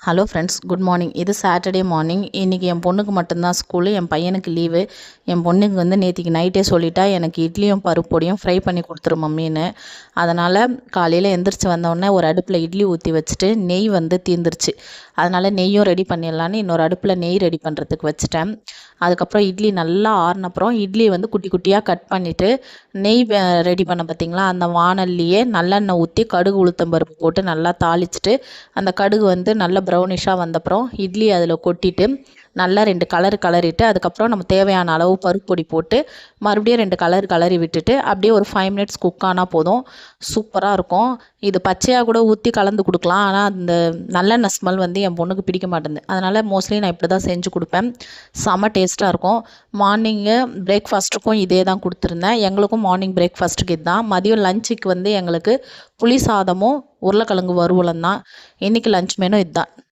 Hello friends, good morning. இது Saturday morning. இன்றைக்கி என் பொண்ணுக்கு மட்டும்தான் ஸ்கூலு, என் பையனுக்கு லீவு. என் பொண்ணுக்கு நேத்திக்கு நைட்டே சொல்லிட்டா, எனக்கு இட்லியும் பருப்பொடியும் ஃப்ரை பண்ணி கொடுத்துரு மம்மின்னு. அதனால் காலையில் எந்திரிச்சு வந்தோடனே ஒரு அடுப்பில் இட்லி ஊற்றி வச்சுட்டு நெய் தீர்ந்துருச்சு. அதனால் நெய்யும் ரெடி பண்ணிடலான்னு இன்னொரு அடுப்பில் நெய் ரெடி பண்ணுறதுக்கு வச்சுட்டேன். அதுக்கப்புறம் இட்லி நல்லா ஆறினப்புறம் இட்லி குட்டி குட்டியாக கட் பண்ணிவிட்டு நெய் ரெடி பண்ண பார்த்திங்களா, அந்த வாணல்லையே நல்லெண்ணெய் ஊற்றி கடுகு உளுத்தம்பருப்பு போட்டு நல்லா தாளிச்சிட்டு அந்த கடுகு நல்லா ப்ரௌனிஷாக வந்தப்புறம் இட்லி அதில் கொட்டிட்டு நல்லா 2 கலரிட்டு அதுக்கப்புறம் நம்ம தேவையான அளவு பருப்பொடி போட்டு மறுபடியும் 2 கலரி விட்டுட்டு அப்படியே ஒரு 5 மினிட்ஸ் குக் ஆனால் போதும். சூப்பராக இருக்கும். இது பச்சையாக கூட ஊற்றி கலந்து கொடுக்கலாம். ஆனால் அந்த நல்லெண்ணெய் ஸ்மெல் என் பொண்ணுக்கு பிடிக்க மாட்டேங்குது. அதனால் மோஸ்ட்லி நான் இப்படி தான் செஞ்சு கொடுப்பேன். செம்ம டேஸ்ட்டாக இருக்கும். மார்னிங்கு பிரேக்ஃபாஸ்ட்டுக்கும் இதே தான் கொடுத்துருந்தேன். எங்களுக்கும் மார்னிங் பிரேக்ஃபாஸ்ட்டுக்கு இதுதான். மதியம் லஞ்சுக்கு எங்களுக்கு புளி சாதமும் உருளைக்கிழங்கு வறுவலும் தான். இன்றைக்கி லஞ்ச் மெனு இதுதான்.